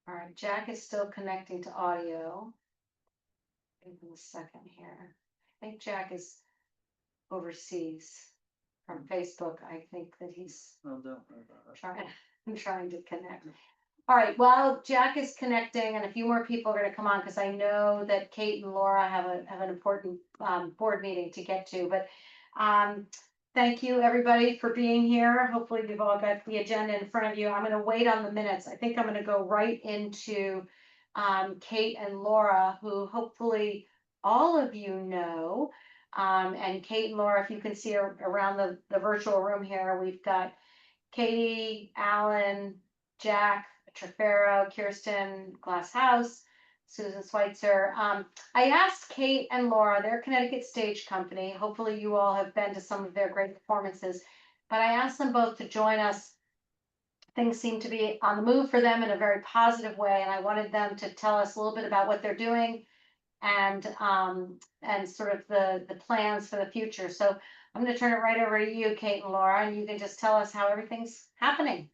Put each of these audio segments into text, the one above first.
All right, Jack is still connecting to audio. Give him a second here. I think Jack is overseas from Facebook. I think that he's Oh, don't worry about it. trying to connect. All right, well, Jack is connecting and a few more people are gonna come on because I know that Kate and Laura have an important board meeting to get to, but thank you, everybody, for being here. Hopefully you've all got the agenda in front of you. I'm gonna wait on the minutes. I think I'm gonna go right into Kate and Laura, who hopefully all of you know. And Kate and Laura, if you can see around the virtual room here, we've got Katie, Alan, Jack, Trefero, Kirsten, Glass House, Susan Schweitzer. I asked Kate and Laura, they're Connecticut Stage Company. Hopefully you all have been to some of their great performances, but I asked them both to join us. Things seem to be on the move for them in a very positive way, and I wanted them to tell us a little bit about what they're doing and sort of the plans for the future. So I'm going to turn it right over to you, Kate and Laura, and you can just tell us how everything's happening.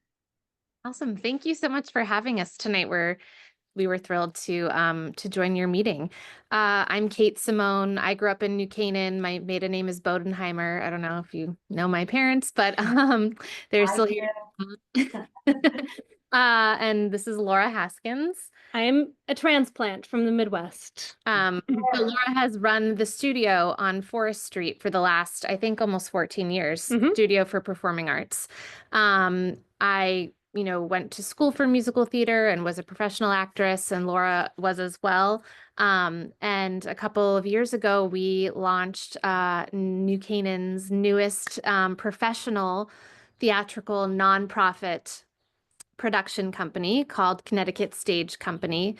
Awesome. Thank you so much for having us tonight. We were thrilled to join your meeting. I'm Kate Simone. I grew up in New Canaan. My maiden name is Bodenheimer. I don't know if you know my parents, but they're still here. And this is Laura Haskins. I'm a transplant from the Midwest. So Laura has run the studio on Forest Street for the last, I think, almost 14 years, Studio for Performing Arts. I went to school for musical theater and was a professional actress, and Laura was as well. And a couple of years ago, we launched New Canaan's newest professional theatrical nonprofit production company called Connecticut Stage Company.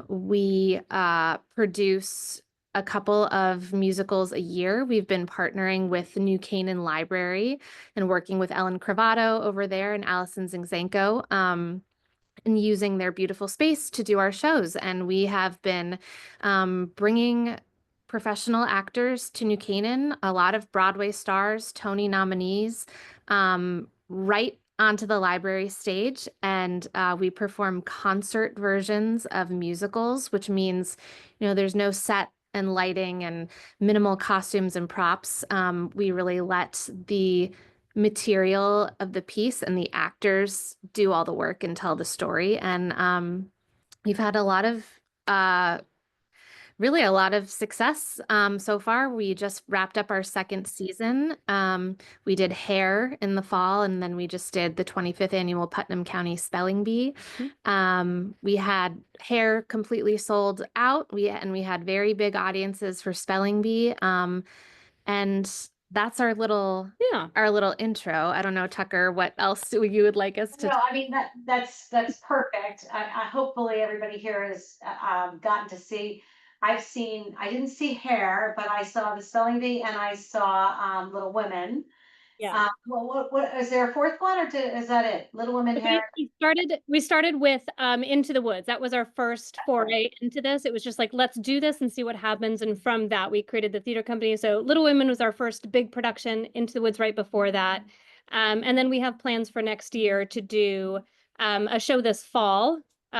We produce a couple of musicals a year. We've been partnering with the New Canaan Library and working with Ellen Cravato over there and Allison Zinczenko, and using their beautiful space to do our shows. And we have been bringing professional actors to New Canaan, a lot of Broadway stars, Tony nominees, right onto the library stage. And we perform concert versions of musicals, which means, there's no set and lighting and minimal costumes and props. We really let the material of the piece and the actors do all the work and tell the story. And we've had really a lot of success so far. We just wrapped up our second season. We did Hair in the fall, and then we just did the 25th annual Putnam County Spelling Bee. We had Hair completely sold out. We had very big audiences for Spelling Bee. And that's our little intro. I don't know, Tucker, what else you would like us to? No, I mean that's perfect. I hopefully everybody here has gotten to see. I didn't see Hair, but I saw the Spelling Bee and I saw Little Women. Yeah. What is there a fourth one, or is that it? Little Women, Hair. We started with Into the Woods. That was our first foray into this. It was just like, let's do this and see what happens. And from that, we created the theater company. So Little Women was our first big production. Into the Woods right before that. And then we have plans for next year to do a show this fall,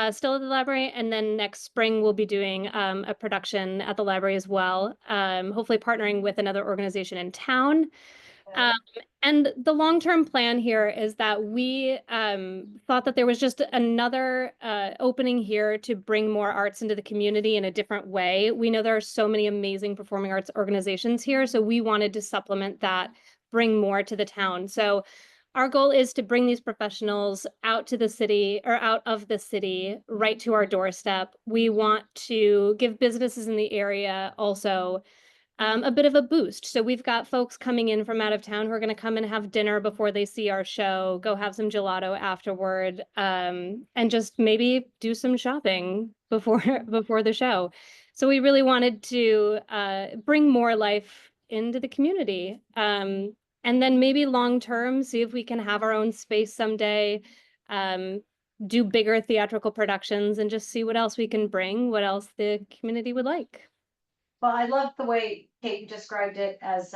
still at the library. And then next spring, we'll be doing a production at the library as well, hopefully partnering with another organization in town. And the long-term plan here is that we thought that there was just another opening here to bring more arts into the community in a different way. We know there are so many amazing performing arts organizations here, so we wanted to supplement that, bring more to the town. So our goal is to bring these professionals out to the city, or out of the city, right to our doorstep. We want to give businesses in the area also a bit of a boost. So we've got folks coming in from out of town who are going to come and have dinner before they see our show, go have some gelato afterward, and just maybe do some shopping before the show. So we really wanted to bring more life into the community. And then maybe long term, see if we can have our own space someday, do bigger theatrical productions, and just see what else we can bring, what else the community would like. Well, I love the way Kate described it as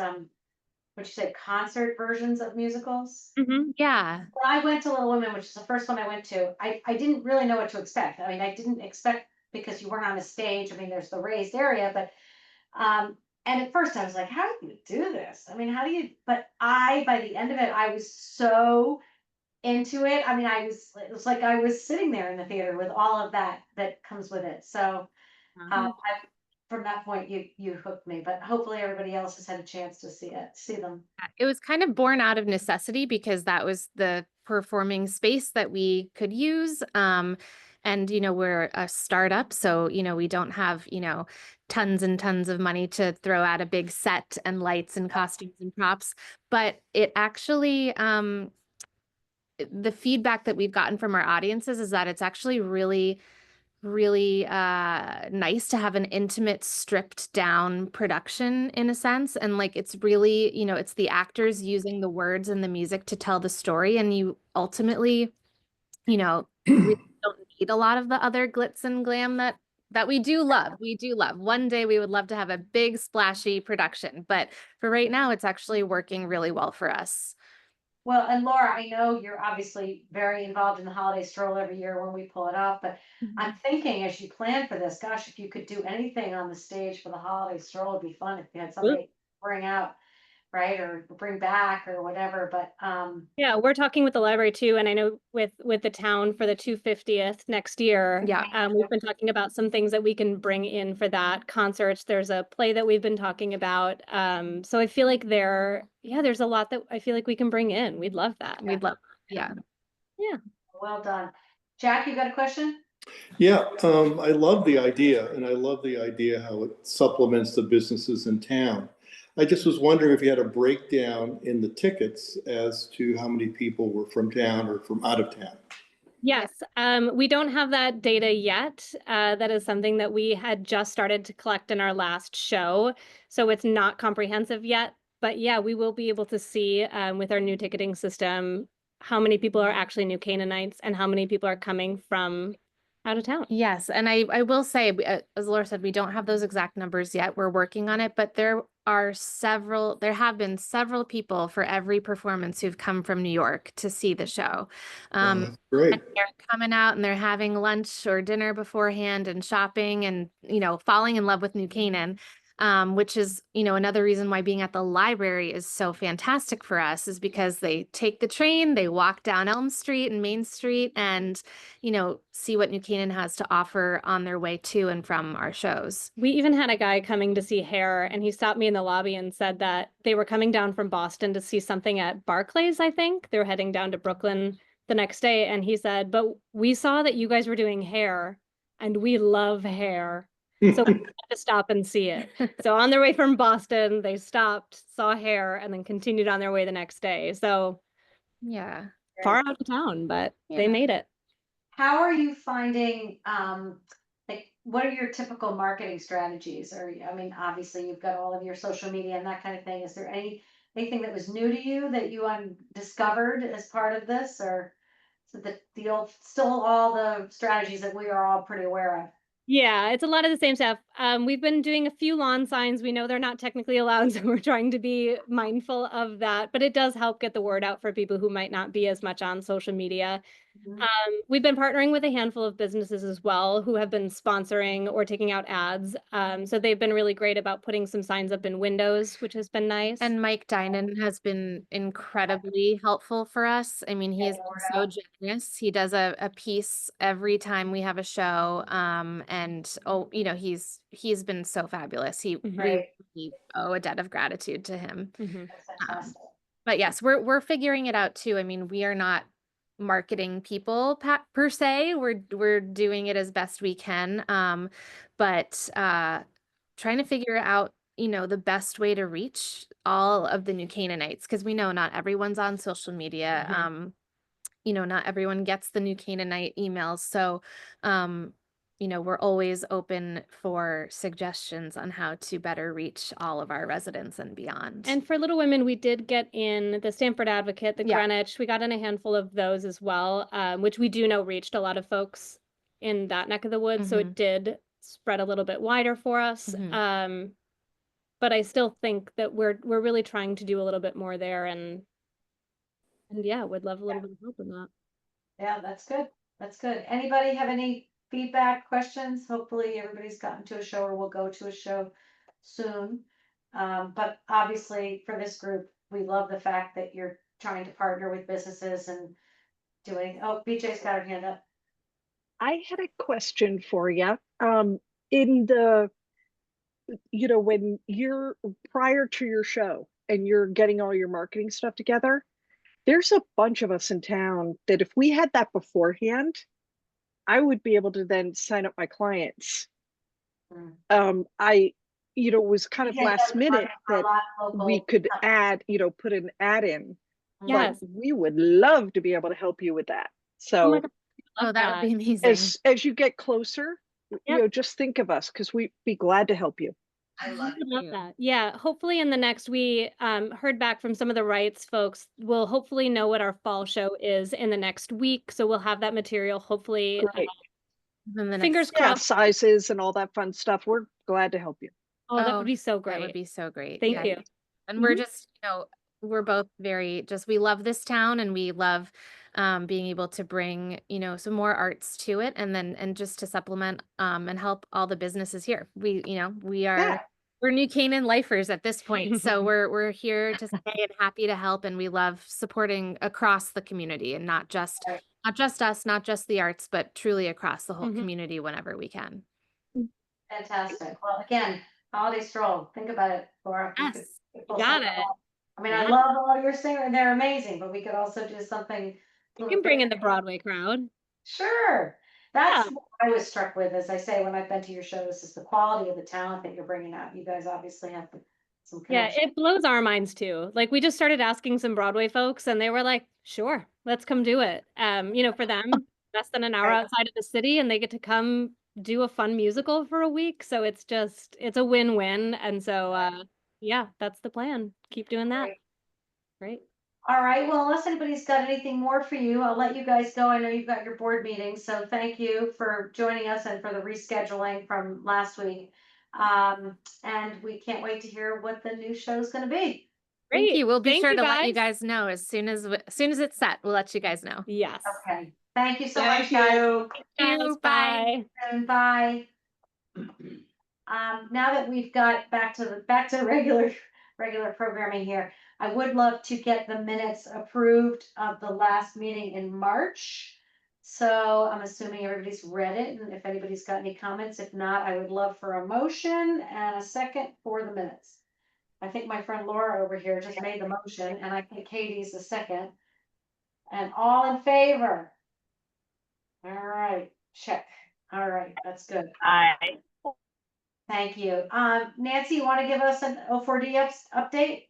what you said, concert versions of musicals. Yeah. When I went to Little Women, which is the first one I went to, I didn't really know what to expect. I mean, I didn't expect because you weren't on a stage. I mean, there's the raised area, but and at first I was like, how do you do this? I mean, how do you, but by the end of it, I was so into it. I mean, it was like I was sitting there in the theater with all of that comes with it. So, from that point, you hooked me, but hopefully everybody else has had a chance to see them. It was kind of born out of necessity because that was the performing space that we could use. And, we're a startup, so, we don't have, tons and tons of money to throw at a big set and lights and costumes and props. But it actually, the feedback that we've gotten from our audiences is that it's actually really nice to have an intimate, stripped down production in a sense. And like, it's really, it's the actors using the words and the music to tell the story. And you ultimately, really don't need a lot of the other glitz and glam that we do love. We do love. One day we would love to have a big splashy production, but for right now, it's actually working really well for us. Well, and Laura, I know you're obviously very involved in the holiday stroll every year when we pull it off, but I'm thinking as you plan for this, gosh, if you could do anything on the stage for the holiday stroll, it'd be fun if you had somebody to bring out, right, or bring back or whatever. But yeah, we're talking with the library too, and I know with the town for the 250th next year. Yeah. We've been talking about some things that we can bring in for that. Concerts. There's a play that we've been talking about. So I feel like there's a lot that I feel like we can bring in. We'd love that. Yeah. Well done. Jack, you got a question? Yeah, I love the idea, and I love the idea how it supplements the businesses in town. I just was wondering if you had a breakdown in the tickets as to how many people were from town or from out of town. Yes, we don't have that data yet. That is something that we had just started to collect in our last show, so it's not comprehensive yet. But yeah, we will be able to see with our new ticketing system how many people are actually New Canaanites and how many people are coming from out of town. Yes, and I will say, as Laura said, we don't have those exact numbers yet. We're working on it, but there have been several people for every performance who've come from New York to see the show. Great. And they're coming out and they're having lunch or dinner beforehand and shopping and, falling in love with New Canaan. Which is, another reason why being at the library is so fantastic for us is because they take the train, they walk down Elm Street and Main Street and, see what New Canaan has to offer on their way to and from our shows. We even had a guy coming to see Hair, and he stopped me in the lobby and said that they were coming down from Boston to see something at Barclays, I think. They were heading down to Brooklyn the next day, and he said, but we saw that you guys were doing Hair, and we love Hair. So we had to stop and see it. So on their way from Boston, they stopped, saw Hair, and then continued on their way the next day. So yeah, far out of town, but they made it. How are you finding, like, what are your typical marketing strategies? Or, I mean, obviously you've got all of your social media and that kind of thing. Is there anything that was new to you that you discovered as part of this, or so still all the strategies that we are all pretty aware of? Yeah, it's a lot of the same stuff. We've been doing a few lawn signs. We know they're not technically allowed, so we're trying to be mindful of that. But it does help get the word out for people who might not be as much on social media. We've been partnering with a handful of businesses as well who have been sponsoring or taking out ads. So they've been really great about putting some signs up in windows, which has been nice. And Mike Dinan has been incredibly helpful for us. I mean, he's so generous. He does a piece every time we have a show. And he's been so fabulous. We owe a debt of gratitude to him. But yes, we're figuring it out too. I mean, we are not marketing people per se. We're doing it as best we can. But trying to figure out, the best way to reach all of the New Canaanites, because we know not everyone's on social media. Not everyone gets the New Canaanite emails. So, we're always open for suggestions on how to better reach all of our residents and beyond. And for Little Women, we did get in the Stamford Advocate, the Greenwich. We got in a handful of those as well, which we do know reached a lot of folks in that neck of the woods. So it did spread a little bit wider for us. but I still think that we're really trying to do a little bit more there, and yeah, would love a little bit of help in that. Yeah, that's good. That's good. Anybody have any feedback, questions? Hopefully everybody's gotten to a show or will go to a show soon. But obviously for this group, we love the fact that you're trying to partner with businesses and doing, oh, BJ's got her hand up. I had a question for you. In the, when you're prior to your show and you're getting all your marketing stuff together, there's a bunch of us in town that if we had that beforehand, I would be able to then sign up my clients. It was kind of BJ last does minute market for a that lot of local we could companies. add, put an ad in, Yes. but we would love to be able to help you with that. Oh my So God. Oh, Love that would be amazing. as you get closer, Yep. just think of us because we'd be glad to help you. I love would it. love that. Yeah, hopefully in the next, we heard back from some of the rights folks. We'll hopefully know what our fall show is in the next week, so we'll have that material hopefully. Great. Then the Fingers next, Yeah, crossed. sizes and all that fun stuff. We're glad to help you. Oh, that Oh, would be so that great. would be so great. Thank Yeah. you. And we're Mhm. just, we're both very we love this town and we love being able to bring, some more arts to it and just to supplement and help all the businesses here. Yeah. We're New Canaan lifers at this point. So we're here to stay and happy to help, and we love supporting across the community and not just Right. us, not just the arts, but truly across the whole Mhm. community whenever we can. Fantastic. Well, again, holiday stroll. Think about it, Laura. We could Yes, pull got something it. off. I mean, I Yeah. love all your singers. They're amazing, but we could also do something. You little can bring in the different. Broadway crowd. Sure. That's what I was struck with, as I say, when I've been to your shows, is the quality of the talent that you're bringing out. You guys obviously have some Yeah, connection. it blows our minds too. Like we just started asking some Broadway folks and they were like, sure, let's come do it. For them, less than an hour Right. outside of the city and they get to come do a fun musical for a week. So it's a win-win. And so yeah, that's the plan. Keep doing that. Great. All right. Well, unless anybody's got anything more for you, I'll let you guys go. I know you've got your board meeting, so thank you for joining us and for the rescheduling from last week. And we can't wait to hear what the new show's going to be. Thank Great. you. We'll be Thank sure you, to let you guys. guys know as soon as it's set. We'll let you guys know. Yes. Okay. Thank you so Thank much, guys. you. Thank you. Guys, Bye. bye. And bye. Now that we've got back to regular programming here, I would love to get the minutes approved of the last meeting in March. So I'm assuming everybody's read it, and if anybody's got any comments, if not, I would love for a motion and a second for the minutes. I think my friend Laura over here just made the motion, and I think Katie's the second. And all in favor? All right, check. All right, that's good. Aye. Thank you. Nancy, you want to give us an O4D update?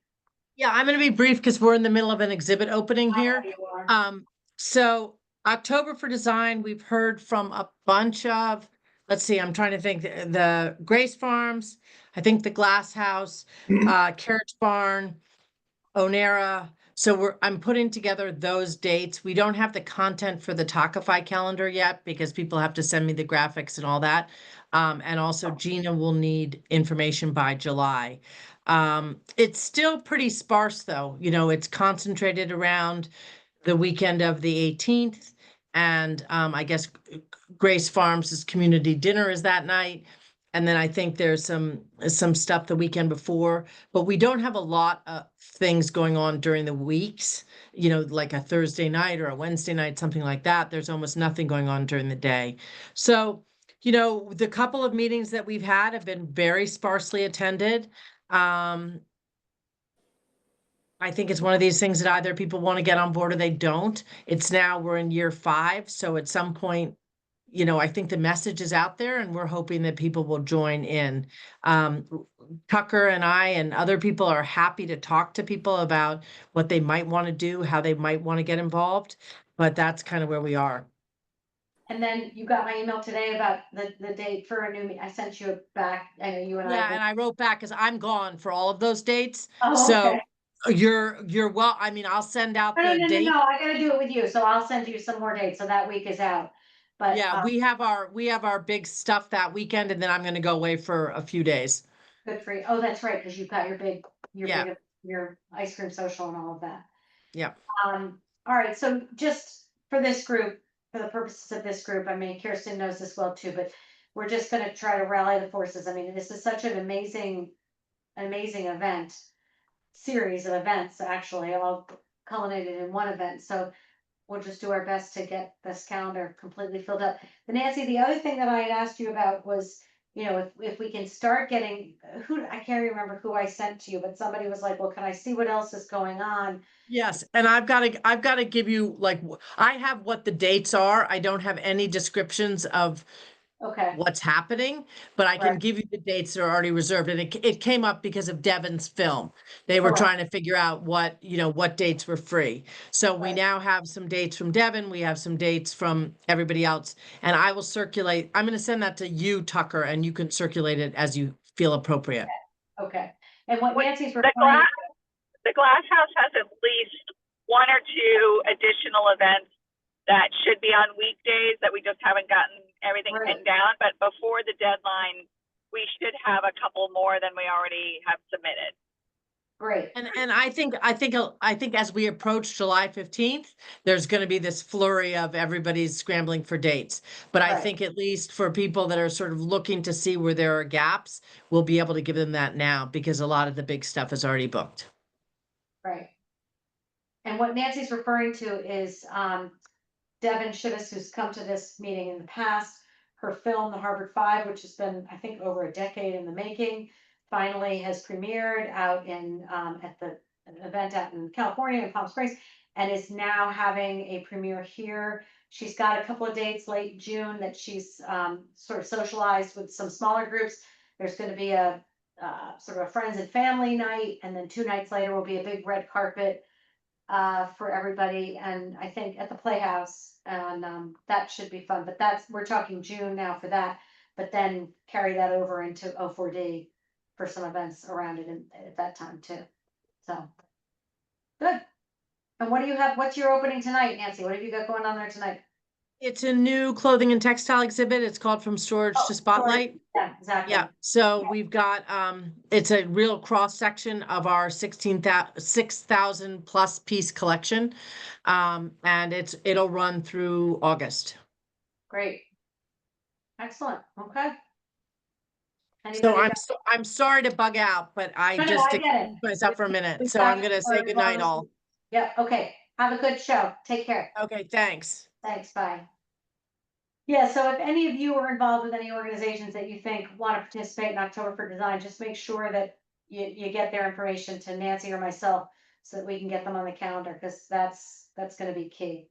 Yeah, I'm going to be brief because we're in the middle of an exhibit opening here. You are. So October for Design, we've heard from a bunch of, let's see, I'm trying to think, the Grace Farms, I think the Glass House, Carriage Barn, Onera. So I'm putting together those dates. We don't have the content for the Talkify calendar yet because people have to send me the graphics and all that. And also Gina will need information by July. It's still pretty sparse though. It's concentrated around the weekend of the 18th. And I guess Grace Farms' community dinner is that night. And then I think there's some stuff the weekend before, but we don't have a lot of things going on during the weeks, like a Thursday night or a Wednesday night, something like that. There's almost nothing going on during the day. So, the couple of meetings that we've had have been very sparsely attended. I think it's one of these things that either people want to get on board or they don't. We're in year 5. So at some point, I think the message is out there and we're hoping that people will join in. Tucker and I and other people are happy to talk to people about what they might want to do, how they might want to get involved, but that's kind of where we are. And then you got my email today about the date for a new, I sent you back, I know you and Yeah, and I wrote back because I'm gone for all of those dates. Oh, So okay. you're well, I'll send out the date. No, I gotta do it with you, so I'll send you some more dates, so that week is out. But Yeah, we have our big stuff that weekend, and then I'm going to go away for a few days. Good for you. Oh, that's right, because you've got Yeah. your ice cream social and all of that. Yeah. All right, so just for this group, for the purposes of this group, I mean, Kirsten knows this well too, but we're just gonna try to rally the forces. I mean, this is such an amazing event, series of events, actually, all culminated in one event. So we'll just do our best to get this calendar completely filled up. But Nancy, the other thing that I had asked you about was, you know, if we can start getting, I can't remember who I sent to you, but somebody was like, well, can I see what else is going on? Yes, and I've got to give you like, I have what the dates are. I don't have any descriptions of Okay, what's happening, but I can Right. give you the dates that are already reserved. And it came up because of Devon's film. They were Correct. trying to figure out what, what dates were free. So we Right. now have some dates from Devon. We have some dates from everybody else. And I will circulate. I'm going to send that to you, Tucker, and you can circulate it as you feel appropriate. Okay. And what Nancy's The referring, Glass House has at least one or two additional events that should be on weekdays that we just haven't gotten everything Right. pinned down. But before the deadline, we should have a couple more than we already have submitted. great, And I think as we approach July 15th, there's going to be this flurry of everybody's scrambling for dates. But I Right. think at least for people that are sort of looking to see where there are gaps, we'll be able to give them that now because a lot of the big stuff is already booked. right. And what Nancy's referring to is Devin Shivas, who's come to this meeting in the past. Her film, The Harvard Five, which has been, I think, over a decade in the making, finally has premiered out in at the event out in California in Palm Springs, and is now having a premiere here. She's got a couple of dates late June that she's sort of socialized with some smaller groups. There's going to be a sort of a friends and family night, and then 2 nights later will be a big red carpet for everybody, and I think at the Playhouse, and that should be fun. But we're talking June now for that, but then carry that over into O4D for some events around it at that time too. So good. And what do you have? What's your opening tonight, Nancy? What have you got going on there tonight? It's a new clothing and textile exhibit. It's called From Storage Oh, to Spotlight. Yeah, exactly. Yeah, so we've got, it's a real cross section of our 6,000 plus piece collection. And it'll run through August. Great. Excellent. Okay. So Anybody I'm sorry to bug out, but I No, no, just I get it. excused myself for a minute. We've So got I'm gonna you say for good night as long as all. Yeah, okay. Have a good show. Take care. Okay, thanks. Thanks, bye. Yeah, so if any of you are involved with any organizations that you think want to participate in October for Design, just make sure that you get their information to Nancy or myself so that we can get them on the calendar, because that's gonna be key.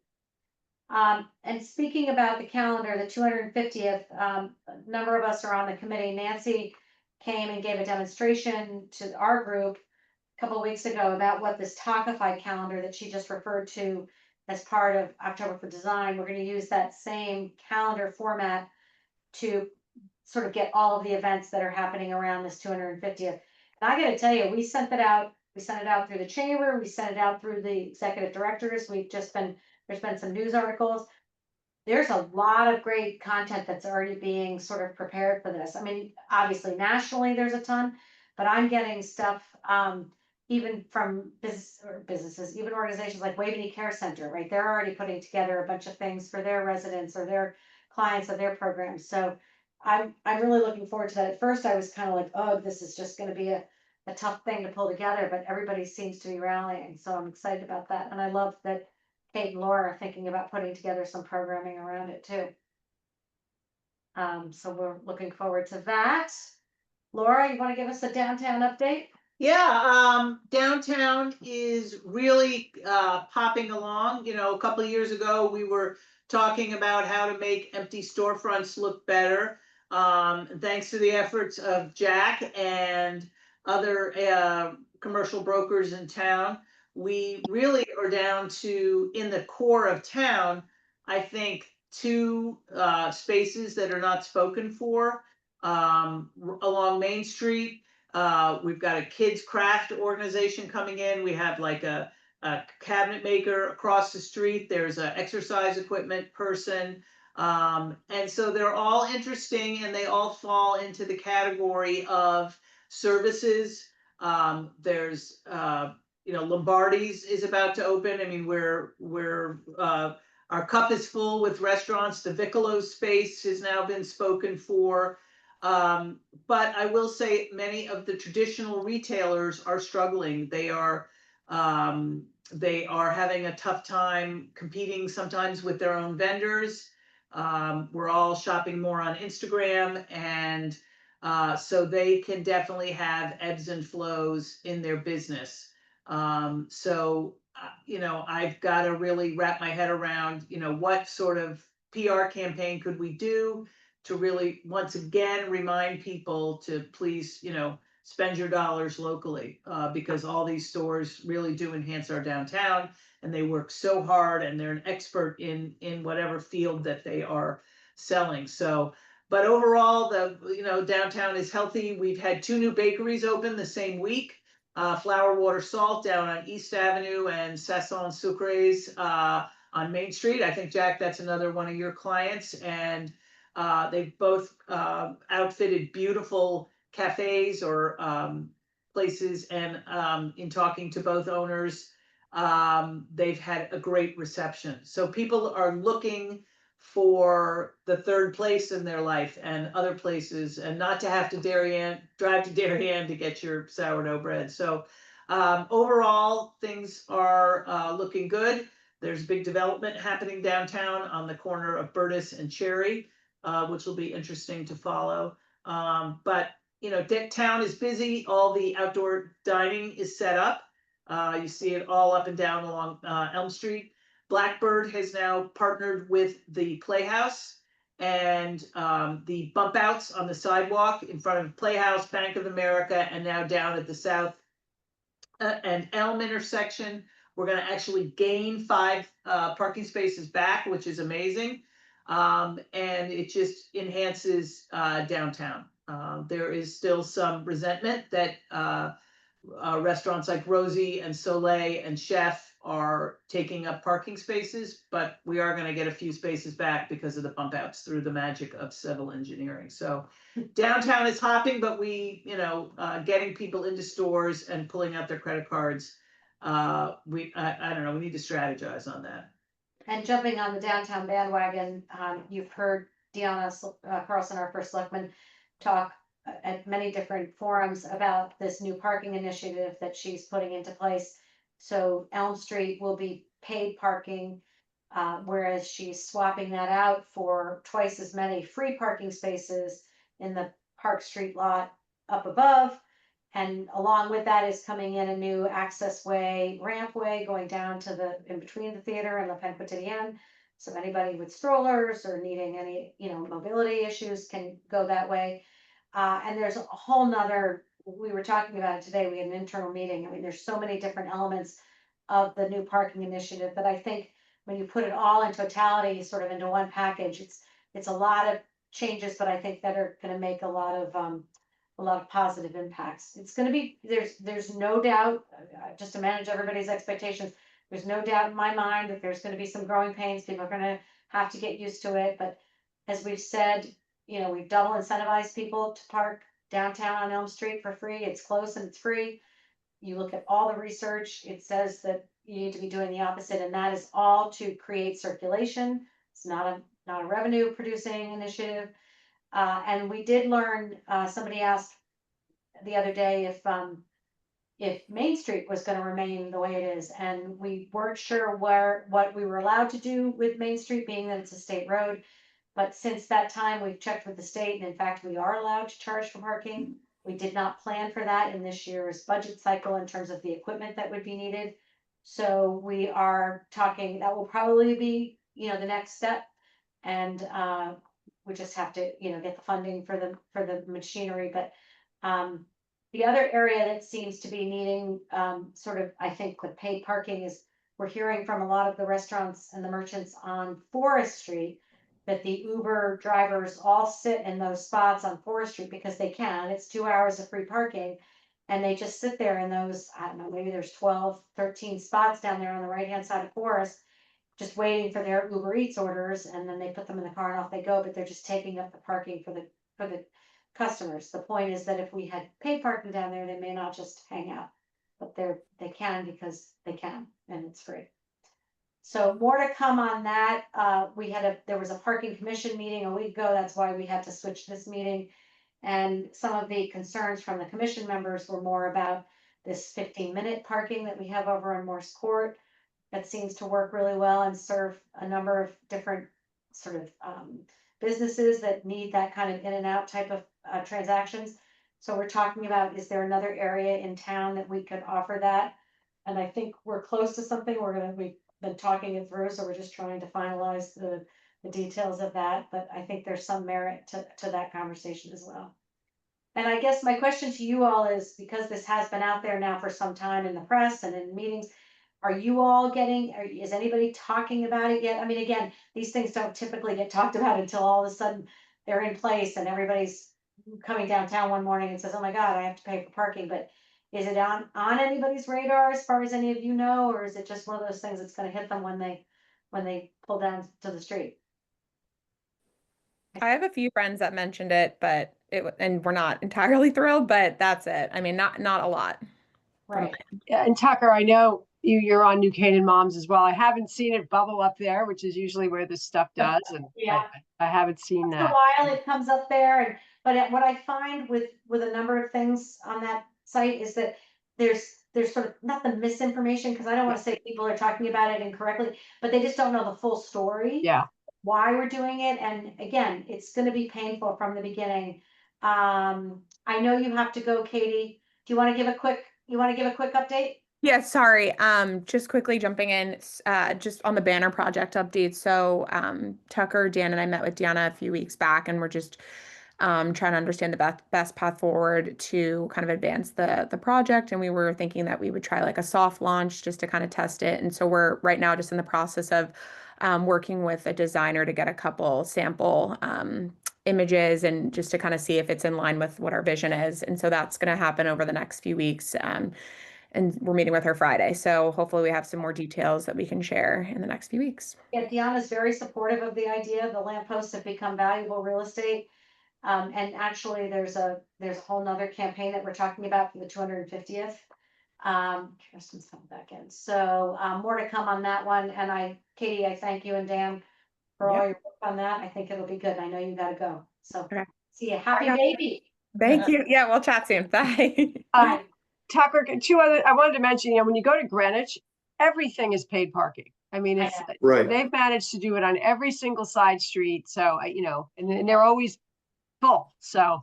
And speaking about the calendar, the 250th, a number of us are on the committee. Nancy came and gave a demonstration to our group a couple of weeks ago about what this Talkify calendar that she just referred to as part of October for Design. We're going to use that same calendar format to sort of get all of the events that are happening around this 250th. And I got to tell you, we sent it out through the chamber, we sent it out through the executive directors. There's been some news articles. There's a lot of great content that's already being sort of prepared for this. I mean, obviously nationally there's a ton, but I'm getting stuff even from businesses, even organizations like Waveney Care Center, right? They're already putting together a bunch of things for their residents or their clients of their programs. So I'm really looking forward to that. At first I was kind of like, oh, this is just going to be a tough thing to pull together, but everybody seems to be rallying. So I'm excited about that. And I love that Kate and Laura are thinking about putting together some programming around it too. So we're looking forward to that. Laura, you want to give us a downtown update? Yeah, downtown is really popping along. You know, a couple of years ago, we were talking about how to make empty storefronts look better. Thanks to the efforts of Jack and other commercial brokers in town, we really are down to, in the core of town, I think 2 spaces that are not spoken for along Main Street. We've got a kids craft organization coming in. We have like a cabinet maker across the street. There's an exercise equipment person. And so they're all interesting and they all fall into the category of services. There's, Lombardi's is about to open. I mean, our cup is full with restaurants. The Vicolo space has now been spoken for. But I will say many of the traditional retailers are struggling. They are having a tough time competing sometimes with their own vendors. We're all shopping more on Instagram, and so they can definitely have ebbs and flows in their business. I've got to really wrap my head around, what sort of PR campaign could we do to really, once again, remind people to please, spend your dollars locally, because all these stores really do enhance our downtown, and they work so hard, and they're an expert in whatever field that they are selling. So, but overall, downtown is healthy. We've had 2 new bakeries open the same week. Flour, Water, Salt down on East Avenue, and Sasson Sucres on Main Street. I think, Jack, that's another one of your clients. And they've both outfitted beautiful cafes or places. And in talking to both owners, they've had a great reception. So people are looking for the third place in their life and other places, and not to have to drive to Darien to get your sourdough bread. So overall, things are looking good. There's big development happening downtown on the corner of Burtis and Cherry, which will be interesting to follow. But town is busy. All the outdoor dining is set up. You see it all up and down along Elm Street. Blackbird has now partnered with the Playhouse, and the bump outs on the sidewalk in front of Playhouse, Bank of America, and now down at the South and Elm intersection, we're going to actually gain 5 parking spaces back, which is amazing. And it just enhances downtown. There is still some resentment that restaurants like Rosie and Soleil and Chef are taking up parking spaces, but we are going to get a few spaces back because of the bump outs through the magic of civil engineering. So downtown is hopping, but we, getting people into stores and pulling out their credit cards. I don't know, we need to strategize on that. And jumping on the downtown bandwagon, you've heard Deanna Carlson, our first selectman, talk at many different forums about this new parking initiative that she's putting into place. So Elm Street will be paid parking, whereas she's swapping that out for twice as many free parking spaces in the Park Street lot up above. And along with that is coming in a new access way, rampway going down to in between the theater and La Pen Quotidienne. So anybody with strollers or needing any, mobility issues can go that way. And there's a whole nother, we were talking about it today, we had an internal meeting. I mean, there's so many different elements of the new parking initiative that I think when you put it all in totality, sort of into one package, it's a lot of changes, but I think that are going to make a lot of positive impacts. It's going to be, there's no doubt, just to manage everybody's expectations, there's no doubt in my mind that there's going to be some growing pains. People are going to have to get used to it. But as we've said, we've double incentivized people to park downtown on Elm Street for free. It's close and it's free. You look at all the research, it says that you need to be doing the opposite, and that is all to create circulation. It's not a revenue producing initiative. And we did learn, somebody asked the other day if Main Street was going to remain the way it is, and we weren't sure what we were allowed to do with Main Street, being that it's a state road. But since that time, we've checked with the state, and in fact, we are allowed to charge for parking. We did not plan for that in this year's budget cycle in terms of the equipment that would be needed. So we are talking, that will probably be, the next step. And we just have to, get the funding for the machinery. But the other area that seems to be needing sort of, I think, with paid parking is we're hearing from a lot of the restaurants and the merchants on Forest Street that the Uber drivers all sit in those spots on Forest Street because they can. It's 2 hours of free parking. And they just sit there in those, I don't know, maybe there's 12, 13 spots down there on the right-hand side of Forest, just waiting for their Uber Eats orders. And then they put them in the car and off they go. But they're just taking up the parking for the customers. The point is that if we had paid parking down there, they may not just hang out, but they can because they can, and it's free. So more to come on that. There was a parking commission meeting a week ago. That's why we had to switch this meeting. And some of the concerns from the commission members were more about this 15-minute parking that we have over on Morse Court. That seems to work really well and serve a number of different sort of businesses that need that kind of in and out type of transactions. So we're talking about, is there another area in town that we could offer that? And I think we're close to something. We've been talking it through, so we're just trying to finalize the details of that. But I think there's some merit to that conversation as well. And I guess my question to you all is, because this has been out there now for some time in the press and in meetings, are you all is anybody talking about it yet? I mean, again, these things don't typically get talked about until all of a sudden they're in place and everybody's coming downtown one morning and says, oh my God, I have to pay for parking. But is it on anybody's radar as far as any of you know, or is it just one of those things that's gonna hit them when they pull down to the street? I have a few friends that mentioned it, but and we're not entirely thrilled, but that's it. I mean, not a lot. Right. Yeah, and Tucker, I know you're on New Canaan Moms as well. I haven't seen it bubble up there, which is usually where this stuff does, and Yeah. I haven't seen Once that. in a while it comes up there, but what I find with a number of things on that site is that there's sort of not the misinformation, because I don't want to say people are talking about it incorrectly, but they just don't know the full story. Yeah. Why we're doing it, and again, it's going to be painful from the beginning. I know you have to go, Katie. Do you want to give a quick update? Yeah, sorry. Just quickly jumping in, just on the banner project update. So, Tucker, Dan, and I met with Deanna a few weeks back, and we're just trying to understand the best path forward to kind of advance the project. And we were thinking that we would try like a soft launch just to kind of test it. And so we're right now just in the process of working with a designer to get a couple sample images and just to kind of see if it's in line with what our vision is. And so that's going to happen over the next few weeks. And we're meeting with her Friday. So hopefully we have some more details that we can share in the next few weeks. Yeah, Deanna's very supportive of the idea. The lampposts have become valuable real estate. And actually there's a whole nother campaign that we're talking about for the 250th. Kirsten's coming back in. So more to come on that one. And Katie, I thank you and Dan for all your work on that. I think it'll be good. I know you gotta go. So Okay. see you. Happy baby. Thank you. Yeah, we'll chat soon. Bye. Bye. Tucker, I wanted to mention, when you go to Greenwich, everything is paid parking. I mean, it's Right. They've managed to do it on every single side street. So, and they're always full. So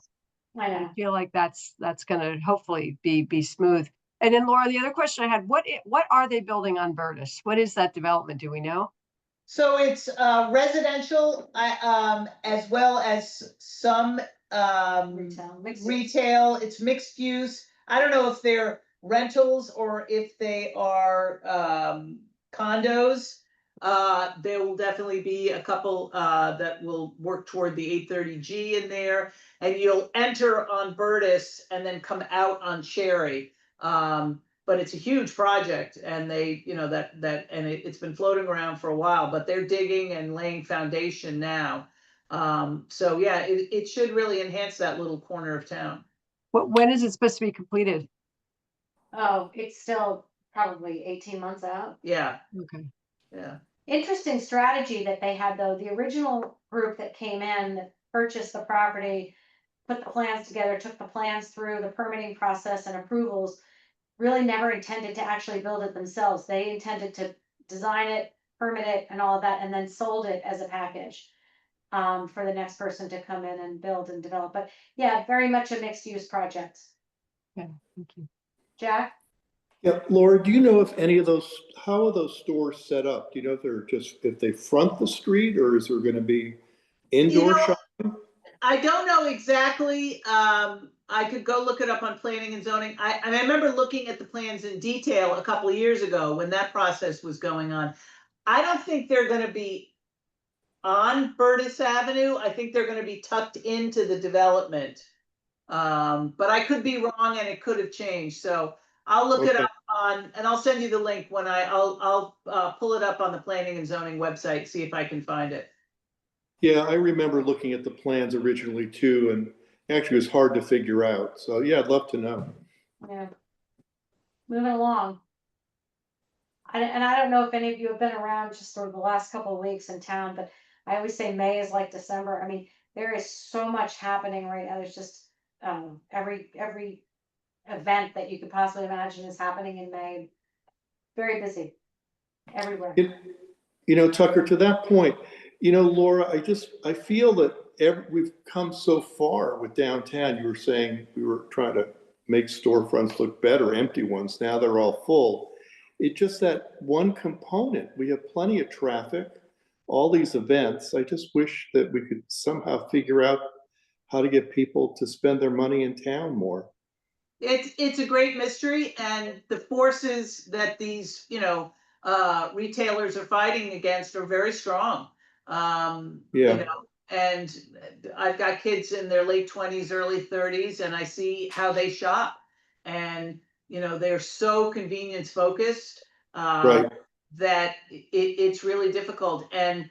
I know. I feel like that's going to hopefully be smooth. And then Laura, the other question I had, what are they building on Burtis? What is that development? Do we know? So it's residential, as well as some retail. It's mixed use. I don't know if they're rentals or if they are condos. There will definitely be a couple that will work toward the 830G in there, and you'll enter on Burtis and then come out on Cherry. But it's a huge project, and it's been floating around for a while, but they're digging and laying foundation now. So yeah, it should really enhance that little corner of town. When is it supposed to be completed? Oh, it's still probably 18 months out. Yeah. Okay. Yeah. Interesting strategy that they had, though. The original group that came in, that purchased the property, put the plans together, took the plans through the permitting process and approvals, really never intended to actually build it themselves. They intended to design it, permit it, and all of that, and then sold it as a package for the next person to come in and build and develop. But yeah, very much a mixed use project. Okay, thank you. Jack? Yeah, Laura, do you know how are those stores set up? Do you know if they front the street, or is there going to be indoor shopping? I don't know exactly. I could go look it up on planning and zoning. I remember looking at the plans in detail a couple of years ago when that process was going on. I don't think they're going to be on Burtis Avenue. I think they're going to be tucked into the development. But I could be wrong, and it could have changed. So I'll look it up and I'll send you the link when I'll pull it up on the planning and zoning website, see if I can find it. Yeah, I remember looking at the plans originally too, and Actually, it was hard to figure out. So yeah, I'd love to know. Yeah. Moving along. And I don't know if any of you have been around just for the last couple of weeks in town, but I always say May is like December. I mean, there is so much happening right now. There's just every event that you could possibly imagine is happening in May. Very busy everywhere. You know, Tucker, to that point, you know, Laura, I feel that we've come so far with downtown. You were saying we were trying to make storefronts look better, empty ones. Now they're all full. It's just that one component. We have plenty of traffic, all these events. I just wish that we could somehow figure out how to get people to spend their money in town more. It's a great mystery, and the forces that these, retailers are fighting against are very strong. Yeah. And I've got kids in their late 20s, early 30s, and I see how they shop. And, they're so convenience focused, Right. that it's really difficult. And,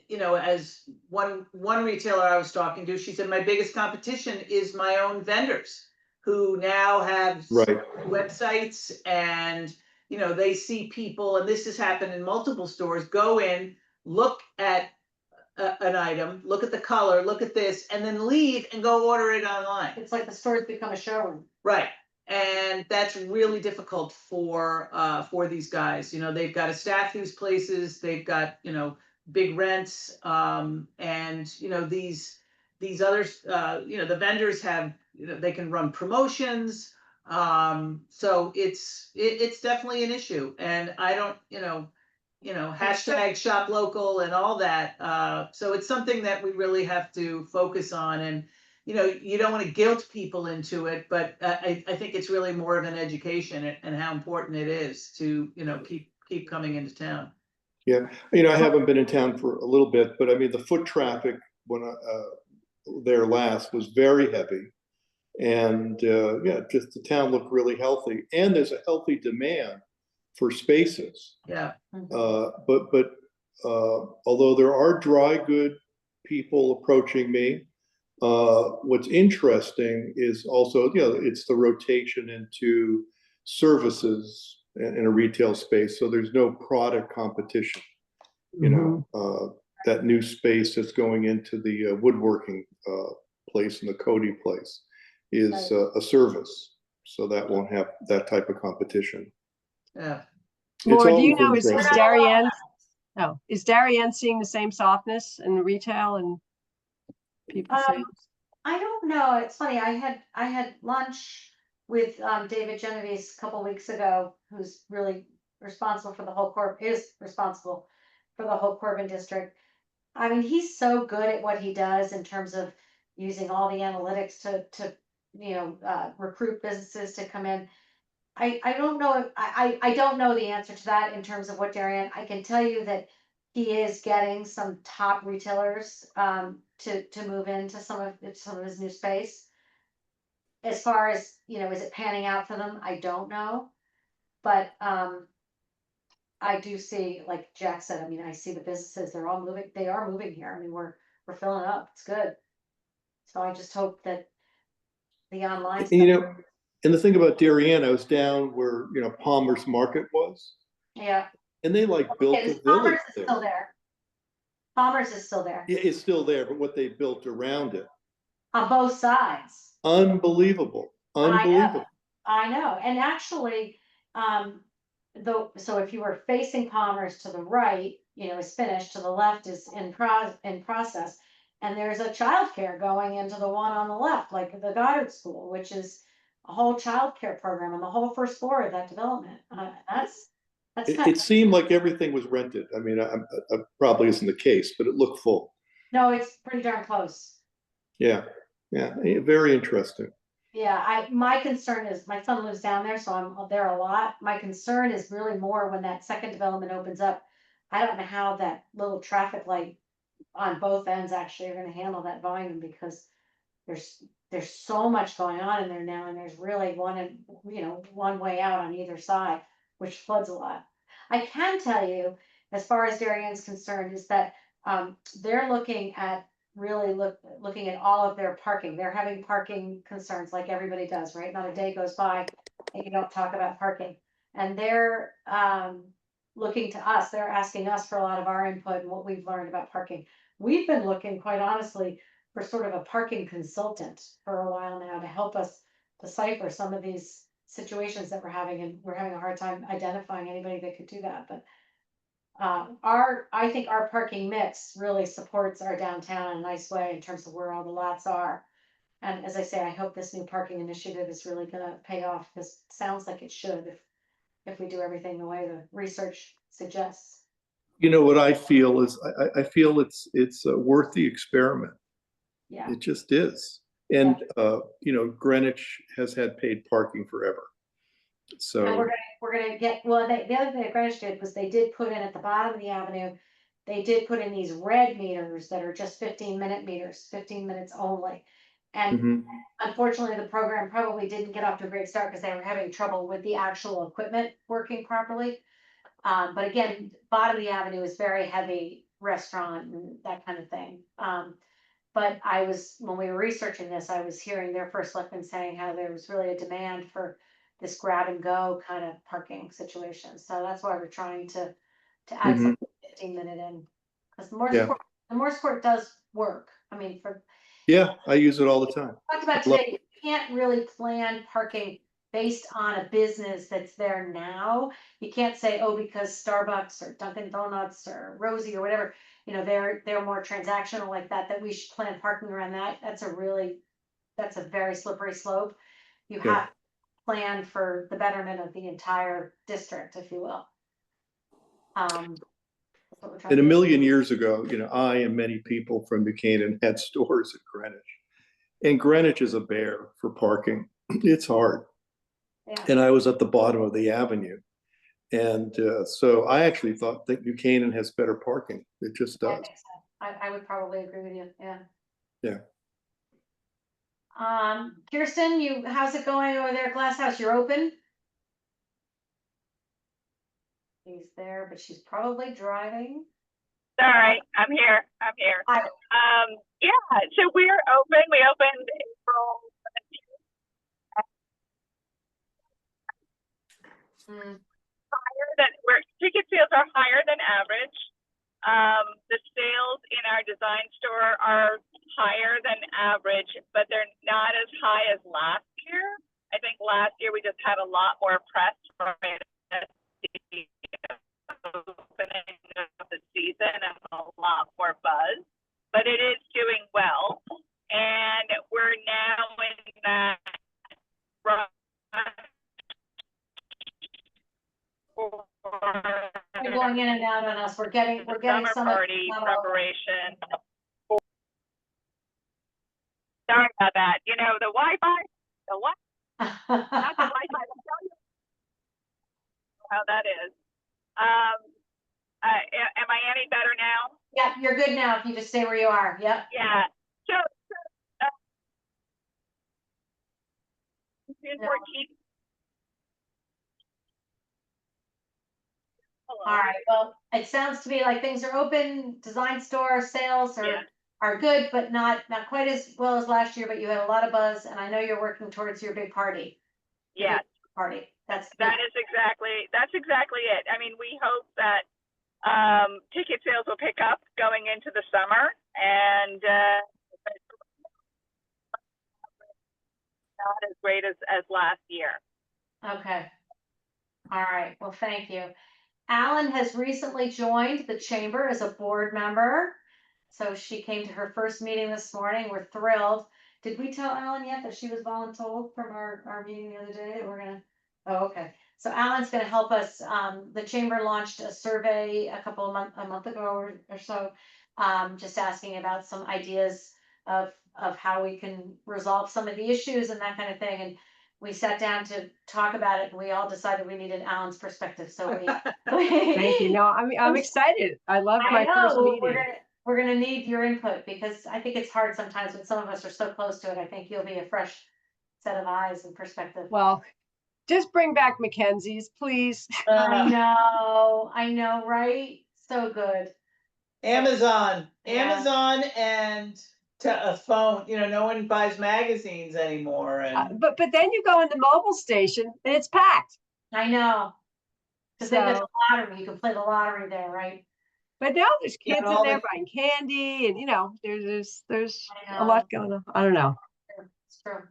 as one retailer I was talking to, she said, my biggest competition is my own vendors who now have Right. websites, and they see people, and this has happened in multiple stores, go in, look at an item, look at the color, look at this, and then leave and go order it online. It's like the store's become a showroom. Right. And that's really difficult for these guys. They've got to staff these places, they've got, big rents, and these others, the vendors have, they can run promotions. So it's definitely an issue. And I don't, hashtag shop local and all that. So it's something that we really have to focus on. And, you don't want to guilt people into it, but I think it's really more of an education and how important it is to, keep coming into town. Yeah. I haven't been in town for a little bit, but I mean, the foot traffic when there last was very heavy. And yeah, just the town looked really healthy. And there's a healthy demand for spaces. Yeah. But although there are dry good people approaching me, what's interesting is also, it's the rotation into services in a retail space. So there's no product competition. That new space that's going into the woodworking place and the Cody place is a service. So that won't have that type of competition. Yeah. Laura, do you always know, is interesting. Darien, is Darien seeing the same softness in the retail and people saying? I don't know. It's funny. I had lunch with David Genovese a couple weeks ago, who's really responsible for the whole responsible for the whole Corbin district. I mean, he's so good at what he does in terms of using all the analytics to recruit businesses to come in. I don't know. I don't know the answer to that in terms of what Darien. I can tell you that he is getting some top retailers to move into some of his new space. As far as, is it panning out for them? I don't know. But I do see, like Jack said, I mean, I see the businesses, they're all moving, they are moving here. I mean, we're filling up. It's good. So I just hope that the online stuff. And the thing about Darien, I was down where, Palmer's Market was. Yeah. And they built a village Palmer's is there. still there. Palmer's is still there. Yeah, it's still there, but what they built around it. On both sides. Unbelievable. Unbelievable. I know. And actually, so if you were facing Palmer's to the right, is finished, to the left is in process. And there's a childcare going into the one on the left, like the Goddard School, which is a whole childcare program on the whole first floor of that development. It seemed like everything was rented. I mean, I probably isn't the case, but it looked full. No, it's pretty darn close. Yeah. Very interesting. Yeah, my concern is my son lives down there, so I'm there a lot. My concern is really more when that second development opens up. I don't know how that little traffic light on both ends actually are going to handle that volume, because there's so much going on in there now, and there's really one way out on either side, which floods a lot. I can tell you, as far as Darien's concerned, is that they're looking at really looking at all of their parking. They're having parking concerns like everybody does, right? Not a day goes by and you don't talk about parking. And they're looking to us, they're asking us for a lot of our input and what we've learned about parking. We've been looking, quite honestly, for sort of a parking consultant for a while now to help us decipher some of these situations that we're having, and we're having a hard time identifying anybody that could do that. But I think our parking mix really supports our downtown in a nice way in terms of where all the lots are. And as I say, I hope this new parking initiative is really gonna pay off, because it sounds like it should if we do everything the way the research suggests. You know, what I feel is, I feel it's worth the experiment. Yeah, It just is. And, you know, Greenwich has had paid parking forever. and So, we're gonna get, well, the other thing that Greenwich did was they did put in at the bottom of the avenue, they did put in these red meters that are just 15-minute meters, 15 minutes only. And mhm, unfortunately, the program probably didn't get off to a great start because they were having trouble with the actual equipment working properly. But again, bottom of the avenue is very heavy restaurant and that kind of thing. But when we were researching this, I was hearing their first selectman saying how there was really a demand for this grab and go kind of parking situation. So that's why we're trying to add mhm, some 15-minute in. Because yeah, the Morse court does work. I mean, yeah, I use it all the time. talked about I love- today, you can't really plan parking based on a business that's there now. You can't say, oh, because Starbucks or Dunkin' Donuts or Rosie or whatever, you know, they're more transactional like that we should plan parking around that. That's a very slippery slope. You Yeah. have to plan for the betterment of the entire district, if you will. That's what we're trying And a to do. million years ago, you know, I and many people from New Canaan had stores at Greenwich. And Greenwich is a bear for parking. It's hard. Yeah. And I was at the bottom of the avenue. And so I actually thought that New Canaan has better parking. It just I does. think so. I would probably agree with you, yeah. Yeah. Kirsten, how's it going over there at Glass House? You're open? She's there, but she's probably driving. Sorry, I'm here. Hi. Yeah, so we're open. We opened April 17th. Where ticket sales are higher than average. The sales in our design store are higher than average, but they're not as high as last year. I think last year we just had a lot more press from it at the opening of the season and a lot more buzz, but it is doing well. And we're now in that You're going in and out on us. We're getting summer some party not all of it. preparation. Sorry about that. You know, the Wi-Fi, not the Wi-Fi, I'll tell you how that is. Am I any better now? Yeah, you're good now if you just stay where you are. Yep. Yeah. So No. we're keeping. All right. Well, it sounds to me like things are open. Design store sales are good, but not quite as well as last year. But you had a lot of buzz, and I know you're working towards your big party. Yes. Party. That's exactly it. I mean, we hope that ticket sales will pick up going into the summer, and not as great as last year. Okay. All right. Well, thank you. Alan has recently joined the chamber as a board member. So she came to her first meeting this morning. We're thrilled. Did we tell Alan yet that she was voluntold from our meeting the other day that oh, okay. So Alan's gonna help us. The chamber launched a survey a month ago or so, just asking about some ideas of how we can resolve some of the issues and that kind of thing. And we sat down to talk about it, and we all decided we needed Alan's perspective. So Thank you. No, I'm excited. I love my first meeting. We're gonna need your input, because I think it's hard sometimes when some of us are so close to it. I think you'll be a fresh set of eyes and perspective. Well, just bring back Mackenzie's, please. I know, right? So good. Amazon, Yeah. Amazon and a phone, no one buys magazines anymore and. But then you go in the mobile station and it's packed. I know. Cause they got So, the lottery, you can play the lottery there, right? but now there's Yeah, kids in all there the- buying candy and there's I a lot know. going on. I don't know. It's true.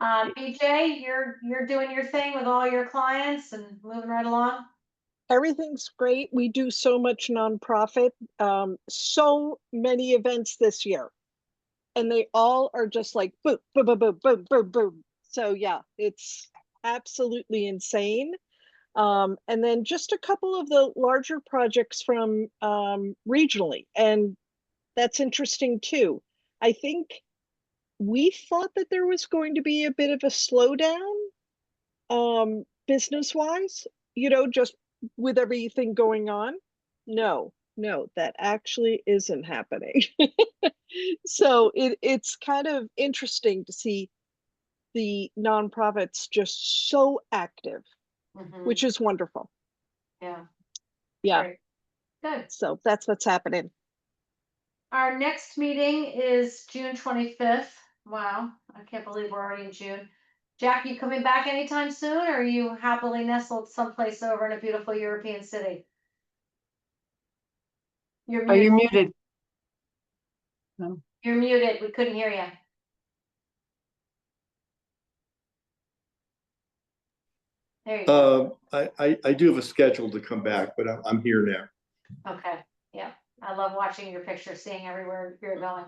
BJ, you're doing your thing with all your clients and moving right along? Everything's great. We do so much nonprofit, so many events this year. And they all are just like boom, boom, boom, boom, boom, boom, boom. So yeah, it's absolutely insane. And then just a couple of the larger projects from regionally, and that's interesting too. I think we thought that there was going to be a bit of a slowdown, business wise, just with everything going on. No, that actually isn't happening. So it's kind of interesting to see the nonprofits just so active, Mhm. which is wonderful. Yeah. Yeah. Great. Good. So that's what's happening. Our next meeting is June 25th. Wow, I can't believe we're already in June. Jack, you coming back anytime soon, or are you happily nestled someplace over in a beautiful European city? You're Oh, you're muted. muted. You're muted. We couldn't hear you. There you go. I do have a schedule to come back, but I'm here now. Okay. Yeah. I love watching your pictures, seeing everywhere you're going.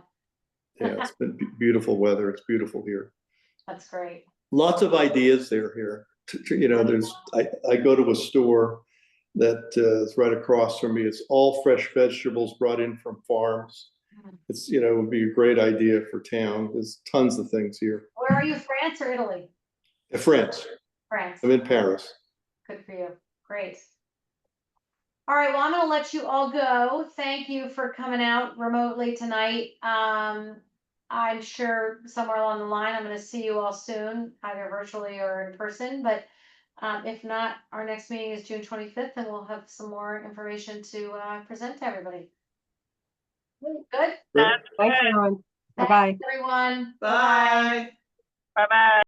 Yeah, it's been beautiful weather. It's beautiful here. That's great. Lots of ideas there here. I go to a store that is right across from me. It's all fresh vegetables brought in from farms. It's, it would be a great idea for town. There's tons of things here. Where are you, France or Italy? France. France. I'm in Paris. Good for you. Great. All right, well, I'm gonna let you all go. Thank you for coming out remotely tonight. I'm sure somewhere along the line, I'm gonna see you all soon, either virtually or in person, but if not, our next meeting is June 25th, and we'll have some more information to present to everybody. Good? Great. That's Thanks, good. everyone. Thanks, Bye-bye. everyone. Bye. Bye-bye.